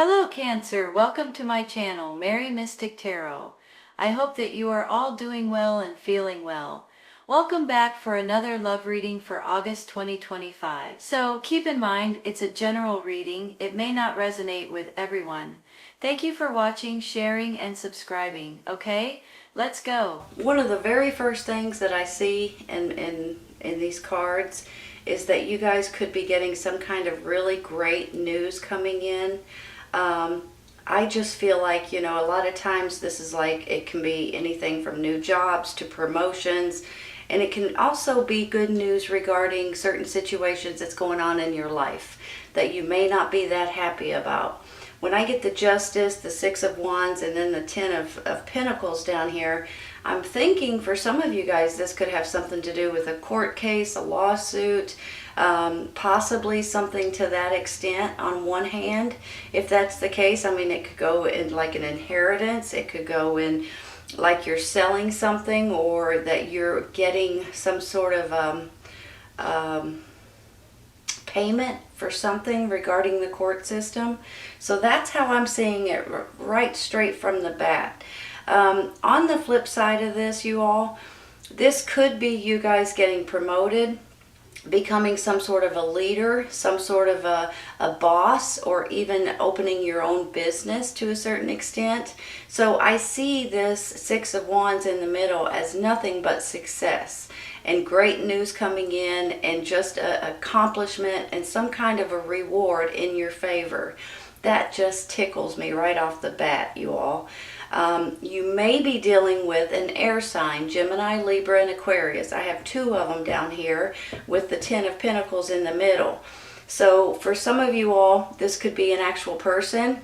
Hello Cancer, welcome to my channel, Mary Mystic Tarot. I hope that you are all doing well and feeling well. Welcome back for another love reading for August 2025. So keep in mind, it's a general reading. It may not resonate with everyone. Thank you for watching, sharing, and subscribing. Okay, let's go. One of the very first things that I see in these cards is that you guys could be getting some kind of really great news coming in. I just feel like, a lot of times this is like, it can be anything from new jobs to promotions, and it can also be good news regarding certain situations that's going on in your life that you may not be that happy about. When I get the Justice, the Six of Wands, and then the Ten of Pentacles down here, I'm thinking for some of you guys this could have something to do with a court case, a lawsuit, possibly something to that extent on one hand. If that's the case, I mean, it could go in like an inheritance. It could go in like you're selling something, or that you're getting some sort of payment for something regarding the court system. So that's how I'm seeing it right straight from the bat. On the flip side of this, you all, this could be you guys getting promoted, becoming some sort of a leader, some sort of a boss, or even opening your own business to a certain extent. So I see this Six of Wands in the middle as nothing but success and great news coming in, and just an accomplishment and some kind of a reward in your favor. That just tickles me right off the bat, you all. You may be dealing with an air sign, Gemini, Libra, and Aquarius. I have two of them down here with the Ten of Pentacles in the middle. So for some of you all, this could be an actual person.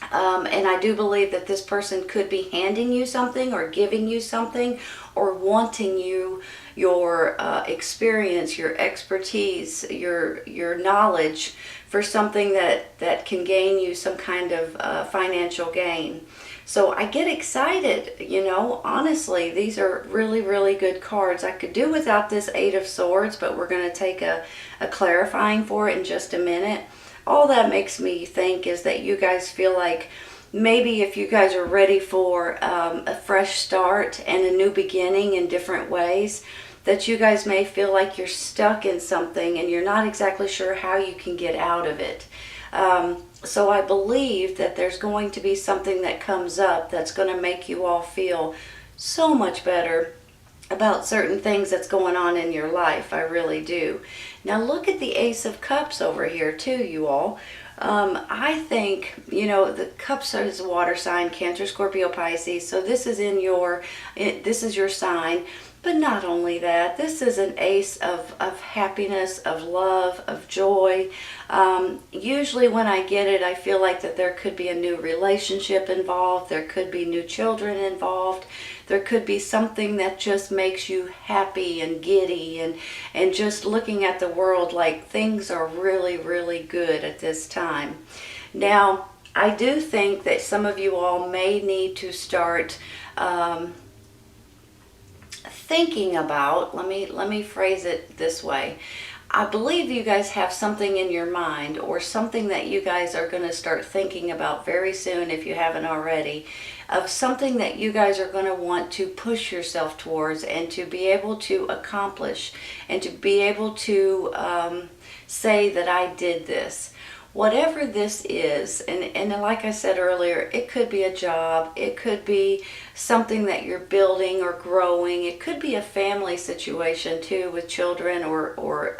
And I do believe that this person could be handing you something, or giving you something, or wanting you, your experience, your expertise, your knowledge for something that can gain you some kind of financial gain. So I get excited, honestly, these are really, really good cards. I could do without this Eight of Swords, but we're going to take a clarifying for it in just a minute. All that makes me think is that you guys feel like maybe if you guys are ready for a fresh start and a new beginning in different ways, that you guys may feel like you're stuck in something and you're not exactly sure how you can get out of it. So I believe that there's going to be something that comes up that's going to make you all feel so much better about certain things that's going on in your life. I really do. Now look at the Ace of Cups over here too, you all. I think, the Cups is a water sign, Cancer, Scorpio, Pisces. So this is this is your sign. But not only that, this is an ace of happiness, of love, of joy. Usually when I get it, I feel like that there could be a new relationship involved. There could be new children involved. There could be something that just makes you happy and giddy, and just looking at the world like things are really, really good at this time. Now, I do think that some of you all may need to start thinking about, let me phrase it this way. I believe you guys have something in your mind, or something that you guys are going to start thinking about very soon, if you haven't already, of something that you guys are going to want to push yourself towards, and to be able to accomplish, and to be able to say that I did this. Whatever this is, and like I said earlier, it could be a job, it could be something that you're building or growing, it could be a family situation too, with children, or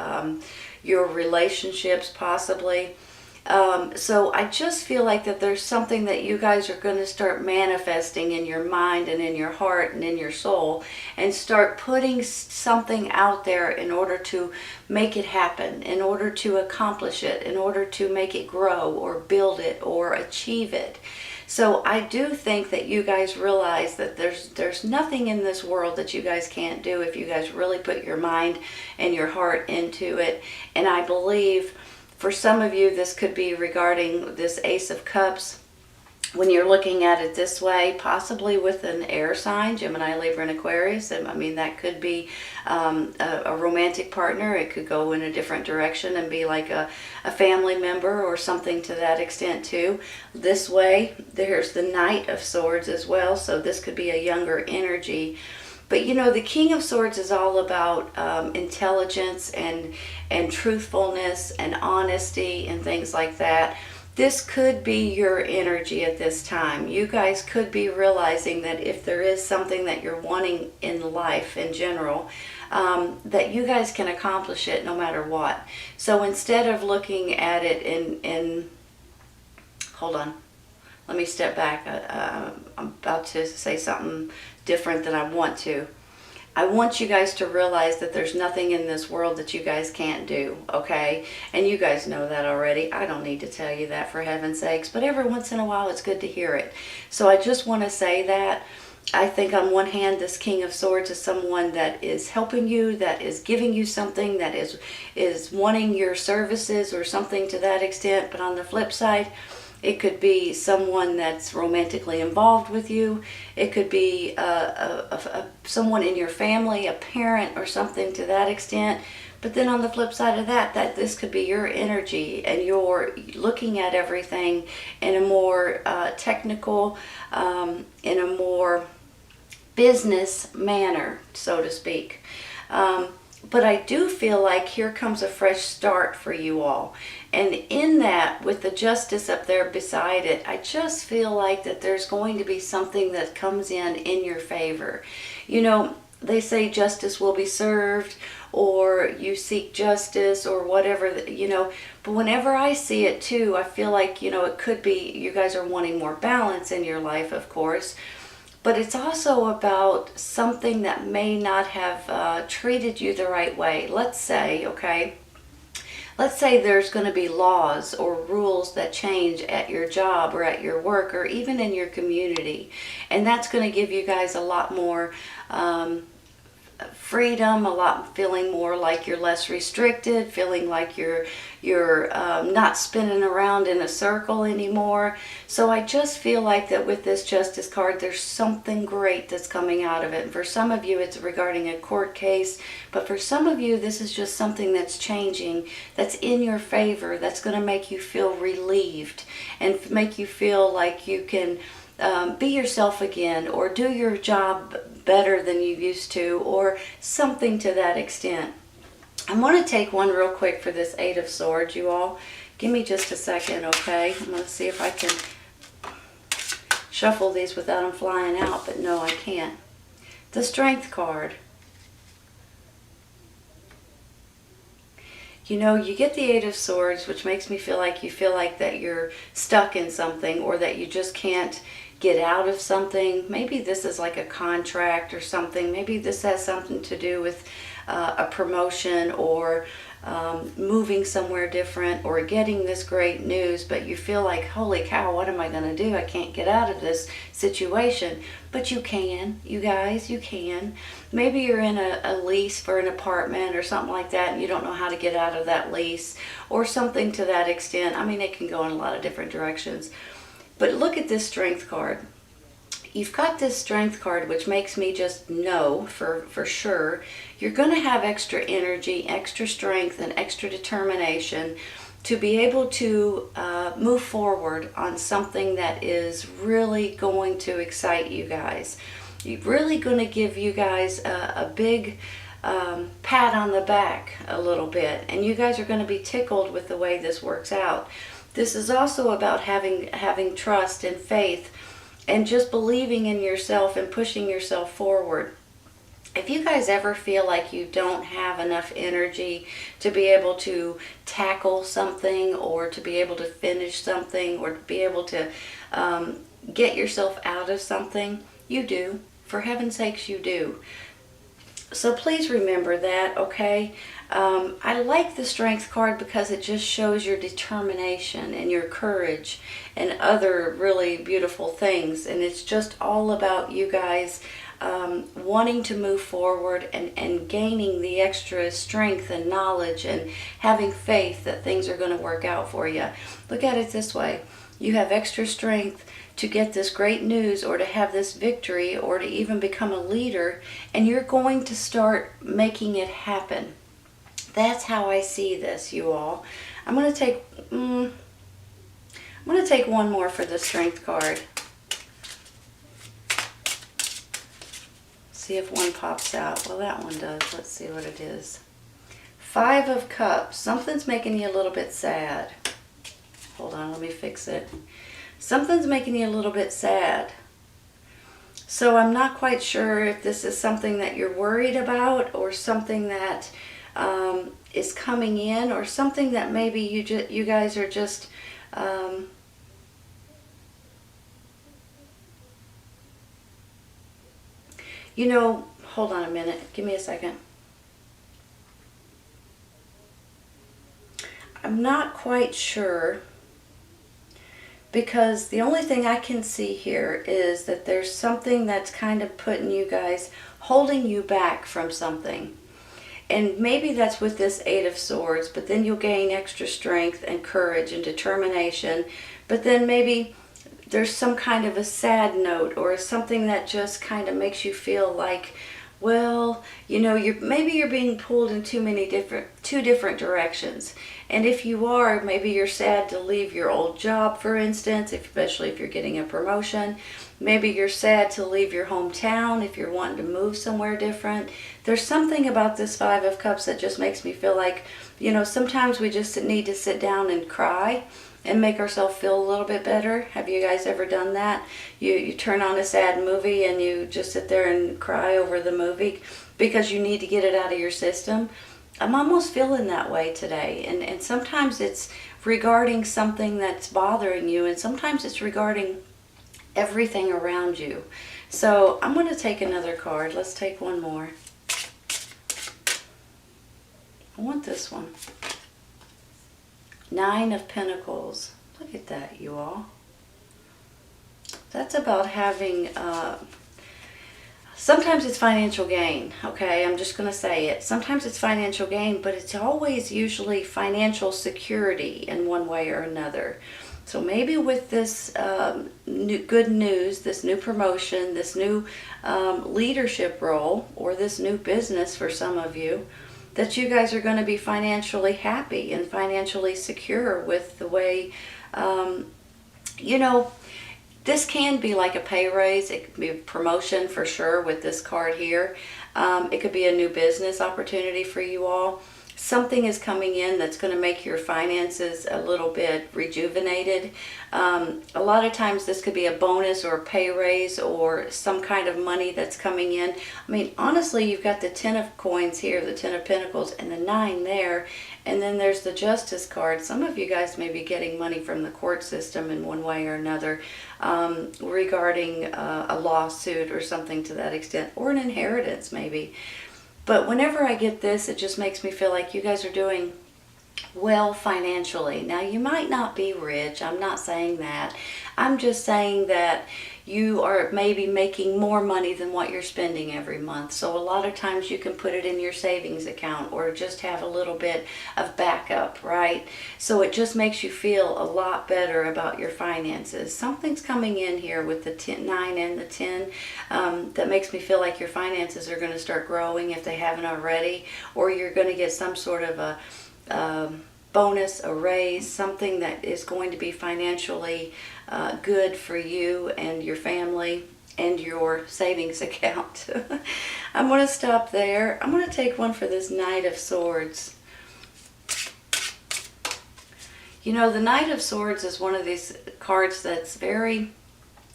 your relationships possibly. So I just feel like that there's something that you guys are going to start manifesting in your mind and in your heart and in your soul, and start putting something out there in order to make it happen, in order to accomplish it, in order to make it grow or build it or achieve it. So I do think that you guys realize that there's nothing in this world that you guys can't do if you guys really put your mind and your heart into it. And I believe for some of you, this could be regarding this Ace of Cups. when you're looking at it this way, possibly with an air sign, Gemini, Libra, and Aquarius. And I mean, that could be a romantic partner. It could go in a different direction and be like a family member or something to that extent too. This way, there's the Knight of Swords as well. So this could be a younger energy. But you know, the King of Swords is all about intelligence and truthfulness and honesty and things like that. This could be your energy at this time. You guys could be realizing that if there is something that you're wanting in life in general, that you guys can accomplish it no matter what. So instead of looking at it in hold on, let me step back. I'm about to say something different than I want to. I want you guys to realize that there's nothing in this world that you guys can't do, okay? And you guys know that already. I don't need to tell you that, for heaven's sakes, but every once in a while it's good to hear it. So I just want to say that. I think on one hand, this King of Swords is someone that is helping you, that is giving you something, that is wanting your services or something to that extent. But on the flip side, it could be someone that's romantically involved with you. It could be someone in your family, a parent or something to that extent. But then on the flip side of that this could be your energy and you're looking at everything in a more technical, in a more business manner, so to speak. But I do feel like here comes a fresh start for you all. And in that, with the Justice up there beside it, I just feel like that there's going to be something that comes in your favor. You know, they say justice will be served, or you seek justice, or whatever, you know. But whenever I see it too, I feel like, you know, it could be you guys are wanting more balance in your life, of course. But it's also about something that may not have treated you the right way. Let's say, okay, let's say there's going to be laws or rules that change at your job or at your work or even in your community. And that's going to give you guys a lot more freedom, feeling more like you're less restricted, feeling like you're not spinning around in a circle anymore. So I just feel like that with this Justice card, there's something great that's coming out of it. And for some of you, it's regarding a court case, but for some of you, this is just something that's changing, that's in your favor, that's going to make you feel relieved and make you feel like you can be yourself again, or do your job better than you used to, or something to that extent. I'm going to take one real quick for this Eight of Swords, you all. Give me just a second, okay? I'm going to see if I can shuffle these without them flying out, but no, I can't. The Strength card. You know, you get the Eight of Swords, which makes me feel like you feel like that you're stuck in something, or that you just can't get out of something. Maybe this is like a contract or something. Maybe this has something to do with a promotion, or moving somewhere different, or getting this great news, but you feel like, holy cow, what am I going to do? I can't get out of this situation. But you can, you guys, you can. Maybe you're in a lease for an apartment or something like that, and you don't know how to get out of that lease, or something to that extent. I mean, it can go in a lot of different directions. But look at this Strength card. You've got this Strength card, which makes me just know for sure you're going to have extra energy, extra strength, and extra determination to be able to move forward on something that is really going to excite you guys. You're really going to give you guys a big pat on the back a little bit, and you guys are going to be tickled with the way this works out. This is also about having trust and faith and just believing in yourself and pushing yourself forward. If you guys ever feel like you don't have enough energy to be able to tackle something, or to be able to finish something, or to be able to get yourself out of something, you do. For heaven's sakes, you do. So please remember that, okay? I like the Strength card because it just shows your determination and your courage and other really beautiful things. And it's just all about you guys wanting to move forward and gaining the extra strength and knowledge and having faith that things are going to work out for you. Look at it this way. you have extra strength to get this great news or to have this victory or to even become a leader, and you're going to start making it happen. That's how I see this, you all. I'm going to take one more for the strength card. See if one pops out. Well, that one does. Let's see what it is. 5 of Cups. Something's making you a little bit sad. Hold on, let me fix it. Something's making you a little bit sad. So I'm not quite sure if this is something that you're worried about, or something that is coming in, or something that maybe you guys are just hold on a minute. Give me a second. I'm not quite sure, because the only thing I can see here is that there's something that's kind of putting you guys, holding you back from something. And maybe that's with this 8 of Swords, but then you'll gain extra strength and courage and determination. But then maybe there's some kind of a sad note, or something that just kind of makes you feel like, well, maybe you're being pulled in two different directions. And if you are, maybe you're sad to leave your old job, for instance, especially if you're getting a promotion. Maybe you're sad to leave your hometown if you're wanting to move somewhere different. There's something about this 5 of Cups that just makes me feel like, sometimes we just need to sit down and cry and make ourselves feel a little bit better. Have you guys ever done that? You turn on a sad movie and you just sit there and cry over the movie because you need to get it out of your system. I'm almost feeling that way today. And sometimes it's regarding something that's bothering you, and sometimes it's regarding everything around you. So I'm going to take another card. Let's take one more. I want this one. 9 of Pentacles. Look at that, you all. That's about having, sometimes it's financial gain, okay? I'm just going to say it. Sometimes it's financial gain, but it's always usually financial security in one way or another. So maybe with this good news, this new promotion, this new leadership role, or this new business for some of you, that you guys are going to be financially happy and financially secure with the way, this can be like a pay raise. It could be a promotion for sure with this card here. It could be a new business opportunity for you all. Something is coming in that's going to make your finances a little bit rejuvenated. A lot of times this could be a bonus or a pay raise or some kind of money that's coming in. I mean, honestly, you've got the 10 of coins here, the 10 of Pentacles, and the 9 there. And then there's the Justice card. Some of you guys may be getting money from the court system in one way or another, regarding a lawsuit or something to that extent, or an inheritance maybe. But whenever I get this, it just makes me feel like you guys are doing well financially. Now, you might not be rich. I'm not saying that. I'm just saying that you are maybe making more money than what you're spending every month. So a lot of times you can put it in your savings account or just have a little bit of backup, right? So it just makes you feel a lot better about your finances. Something's coming in here with the 9 and the 10 that makes me feel like your finances are going to start growing if they haven't already, or you're going to get some sort of a bonus, a raise, something that is going to be financially good for you and your family and your savings account. I'm going to stop there. I'm going to take one for this Knight of Swords. You know, the Knight of Swords is one of these cards that's very,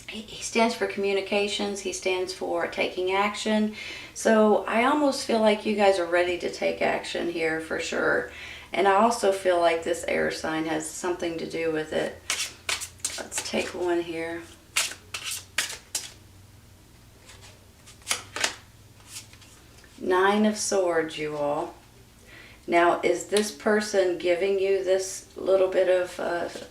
he stands for communications. He stands for taking action. So I almost feel like you guys are ready to take action here for sure. And I also feel like this air sign has something to do with it. Let's take one here. Nine of Swords, you all. Now, is this person giving you this little bit of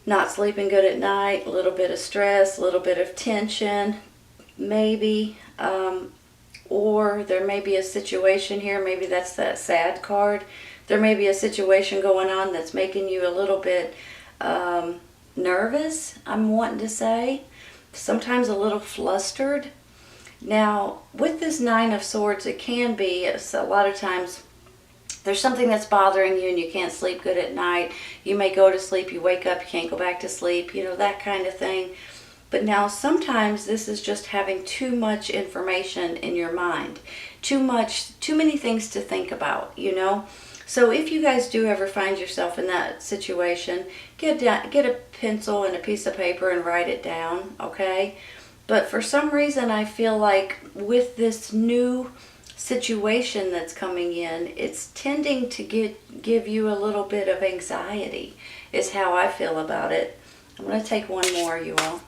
not sleeping good at night, a little bit of stress, a little bit of tension, maybe? Or there may be a situation here, maybe that's that sad card. There may be a situation going on that's making you a little bit nervous, I'm wanting to say. Sometimes a little flustered. Now, with this Nine of Swords, it can be, a lot of times, there's something that's bothering you and you can't sleep good at night. You may go to sleep, you wake up, you can't go back to sleep, that kind of thing. But now sometimes this is just having too much information in your mind. Too many things to think about, So if you guys do ever find yourself in that situation, get a pencil and a piece of paper and write it down, okay? But for some reason, I feel like with this new situation that's coming in, it's tending to give you a little bit of anxiety, is how I feel about it. I'm going to take one more, you all.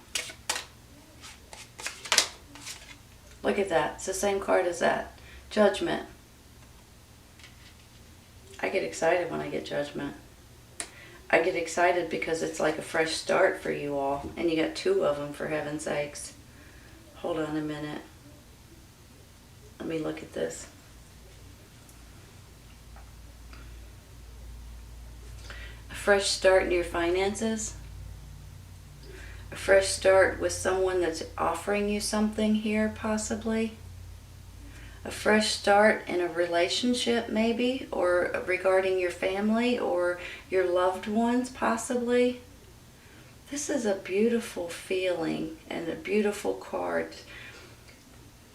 Look at that. It's the same card as that. Judgment. I get excited when I get Judgment. I get excited because it's like a fresh start for you all. And you got two of them, for heaven's sakes. Hold on a minute. Let me look at this. A fresh start in your finances. A fresh start with someone that's offering you something here, possibly. A fresh start in a relationship, maybe, or regarding your family or your loved ones, possibly. This is a beautiful feeling and a beautiful card.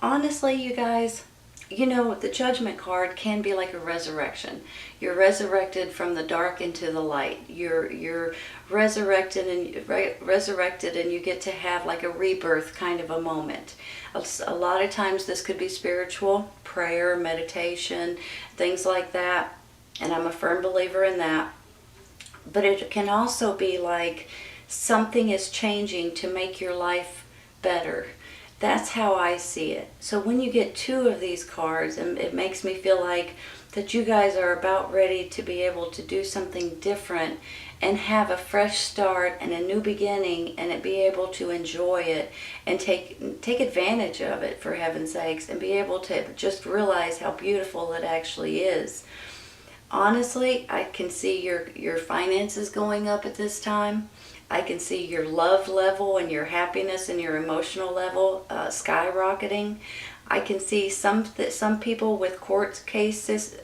Honestly, you guys, the Judgment card can be like a resurrection. You're resurrected from the dark into the light. You're resurrected and you get to have like a rebirth kind of a moment. A lot of times this could be spiritual, prayer, meditation, things like that. And I'm a firm believer in that. But it can also be like something is changing to make your life better. That's how I see it. So when you get two of these cards, and it makes me feel like that you guys are about ready to be able to do something different and have a fresh start and a new beginning, and be able to enjoy it and take advantage of it, for heaven's sakes, and be able to just realize how beautiful it actually is. Honestly, I can see your finances going up at this time. I can see your love level and your happiness and your emotional level skyrocketing. I can see some people with court cases,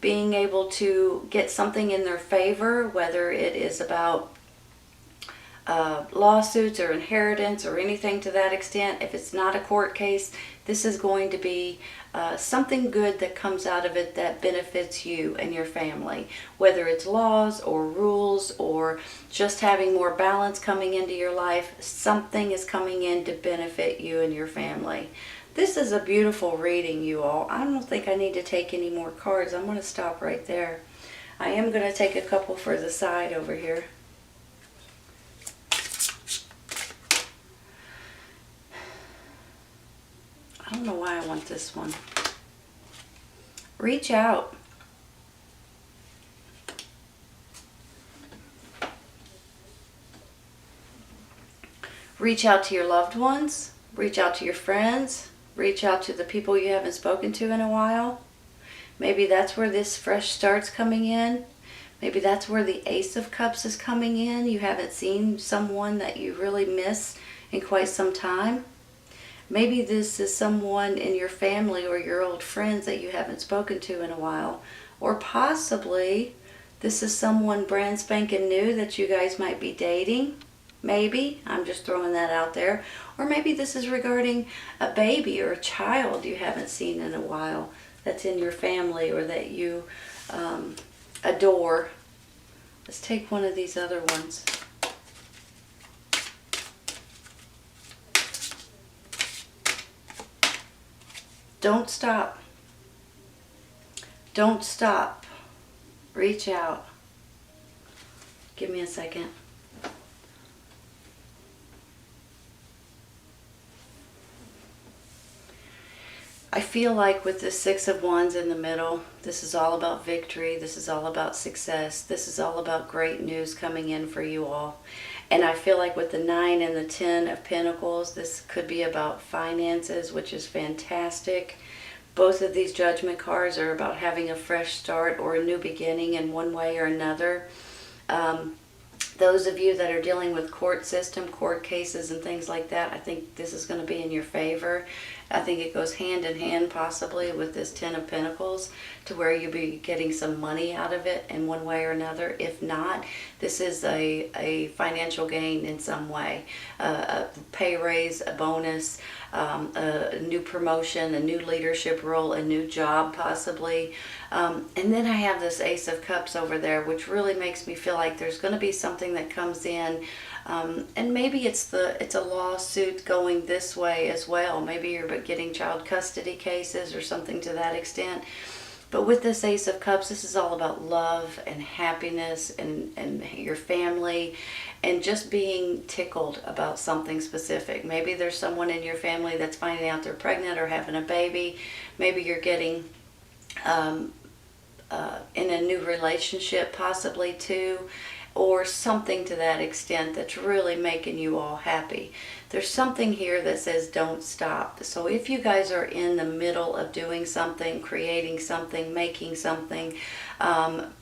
being able to get something in their favor, whether it is about lawsuits or inheritance or anything to that extent. If it's not a court case, this is going to be something good that comes out of it that benefits you and your family, whether it's laws or rules or just having more balance coming into your life. Something is coming in to benefit you and your family. This is a beautiful reading, you all. I don't think I need to take any more cards. I'm going to stop right there. I am going to take a couple for the side over here. I don't know why I want this one. Reach out. Reach out to your loved ones. Reach out to your friends. Reach out to the people you haven't spoken to in a while. Maybe that's where this fresh start's coming in. Maybe that's where the Ace of Cups is coming in. You haven't seen someone that you really miss in quite some time. Maybe this is someone in your family or your old friends that you haven't spoken to in a while. Or possibly this is someone brand spanking new that you guys might be dating. Maybe. I'm just throwing that out there. Or maybe this is regarding a baby or a child you haven't seen in a while that's in your family or that you adore. Let's take one of these other ones. Don't stop. Don't stop. Reach out. Give me a second. I feel like with the Six of Wands in the middle, this is all about victory. This is all about success. This is all about great news coming in for you all. And I feel like with the 9 and the 10 of Pentacles, this could be about finances, which is fantastic. Both of these Judgment cards are about having a fresh start or a new beginning in one way or another. Those of you that are dealing with court system, court cases and things like that, I think this is going to be in your favor. I think it goes hand in hand possibly with this Ten of Pentacles, to where you'll be getting some money out of it in one way or another. If not, this is a financial gain in some way. A pay raise, a bonus, a new promotion, a new leadership role, a new job possibly. And then I have this Ace of Cups over there, which really makes me feel like there's going to be something that comes in. And maybe it's a lawsuit going this way as well. Maybe you're getting child custody cases or something to that extent. But with this Ace of Cups, this is all about love and happiness and your family, and just being tickled about something specific. Maybe there's someone in your family that's finding out they're pregnant or having a baby. Maybe you're getting in a new relationship possibly too, or something to that extent that's really making you all happy. There's something here that says don't stop. So if you guys are in the middle of doing something, creating something, making something,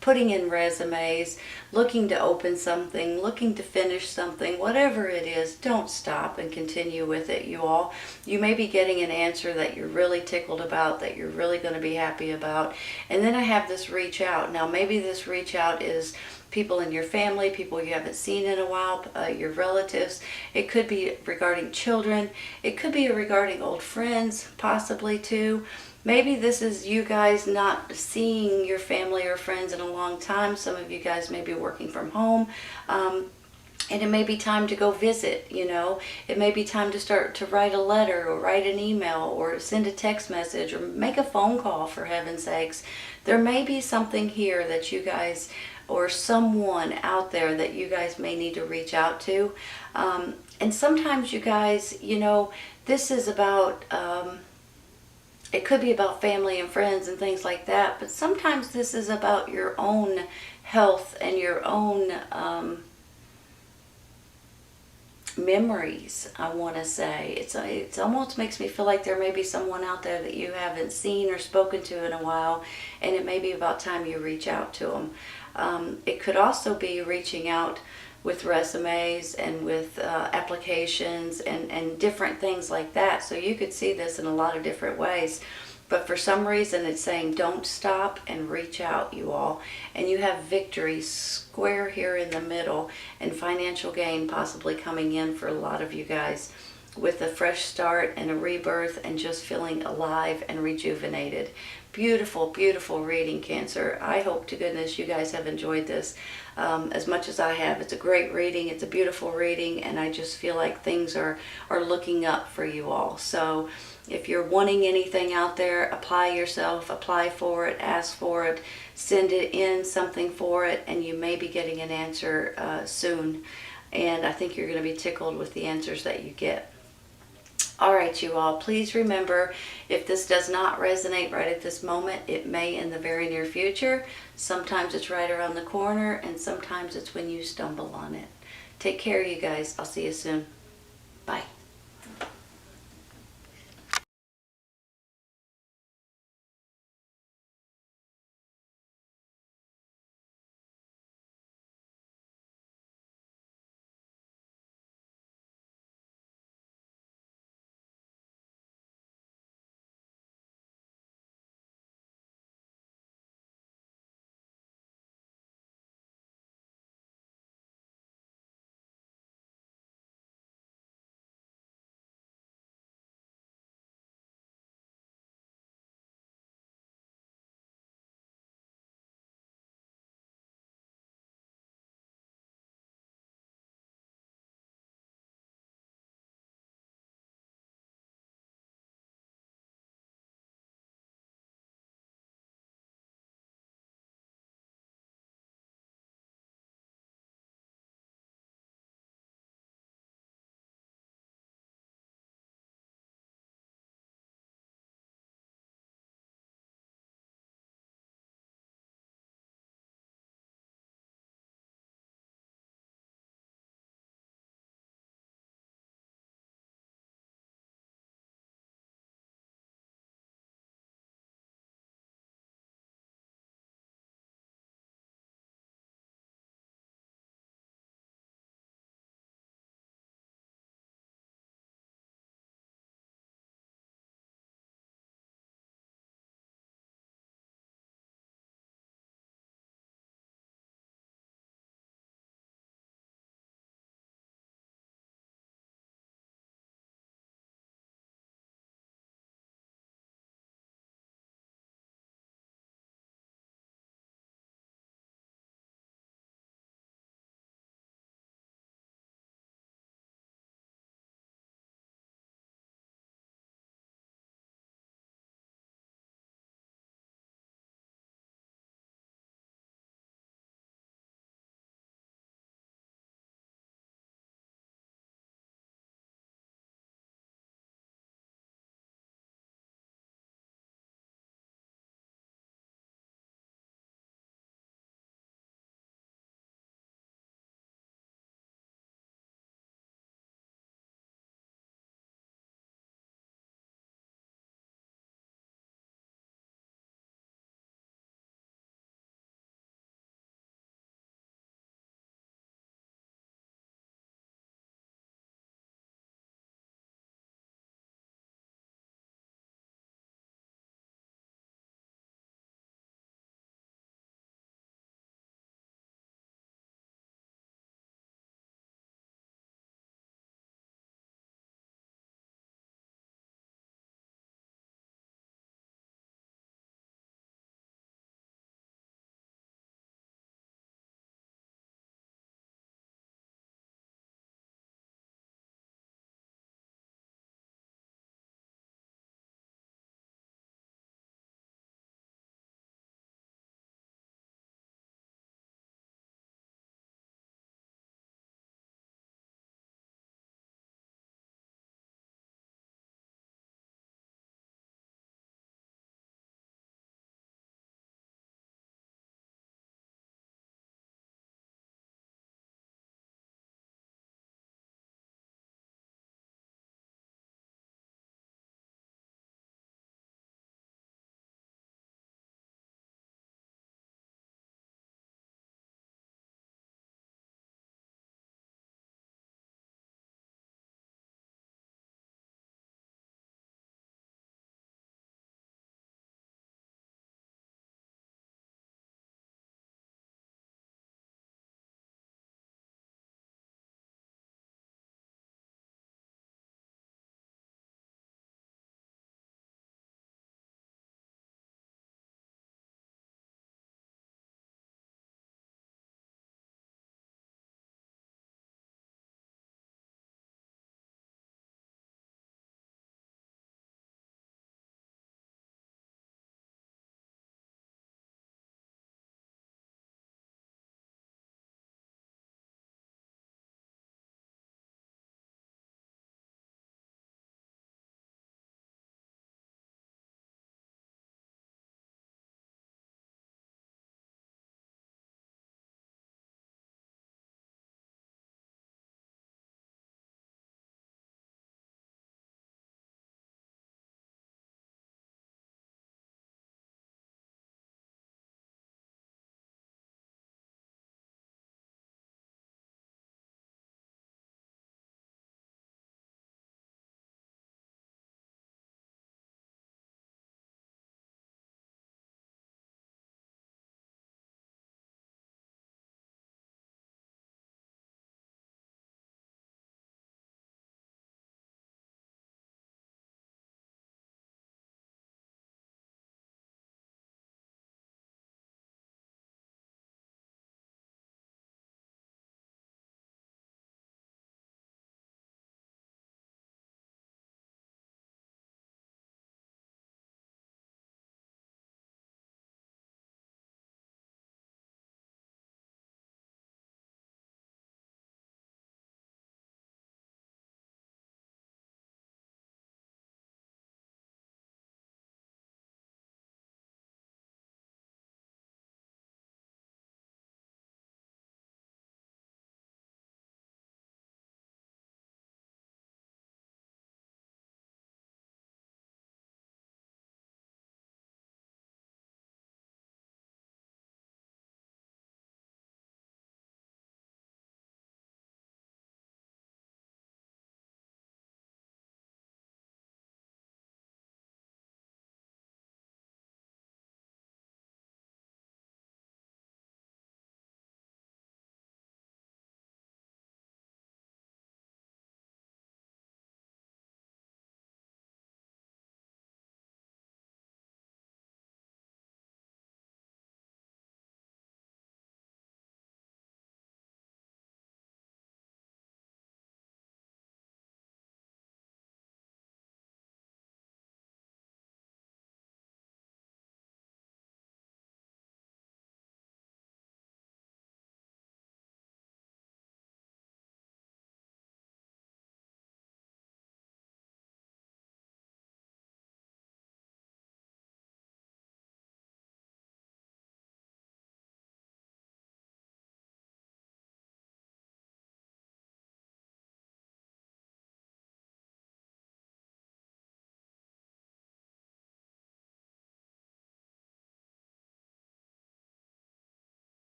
putting in resumes, looking to open something, looking to finish something, whatever it is, don't stop and continue with it, you all. You may be getting an answer that you're really tickled about, that you're really going to be happy about. And then I have this reach out. Now maybe this reach out is people in your family, people you haven't seen in a while, your relatives. It could be regarding children. It could be regarding old friends, possibly too. Maybe this is you guys not seeing your family or friends in a long time. Some of you guys may be working from home. And it may be time to go visit, you know. It may be time to start to write a letter or write an email or send a text message or make a phone call, for heaven's sakes. There may be something here that you guys, or someone out there that you guys may need to reach out to. And sometimes you guys, you know, this is about, it could be about family and friends and things like that, but sometimes this is about your own health and your own memories, I want to say. It almost makes me feel like there may be someone out there that you haven't seen or spoken to in a while, and it may be about time you reach out to them. It could also be reaching out with resumes and with applications and different things like that. So you could see this in a lot of different ways. But for some reason it's saying don't stop and reach out, you all. And you have victory square here in the middle, and financial gain possibly coming in for a lot of you guys, with a fresh start and a rebirth and just feeling alive and rejuvenated. Beautiful, beautiful reading, Cancer. I hope to goodness you guys have enjoyed this as much as I have. It's a great reading. It's a beautiful reading, and I just feel like things are looking up for you all. So if you're wanting anything out there, apply yourself, apply for it, ask for it, send it in, something for it, and you may be getting an answer soon. And I think you're going to be tickled with the answers that you get. All right, you all, please remember, if this does not resonate right at this moment, it may in the very near future. Sometimes it's right around the corner, and sometimes it's when you stumble on it. Take care, you guys. I'll see you soon. Bye.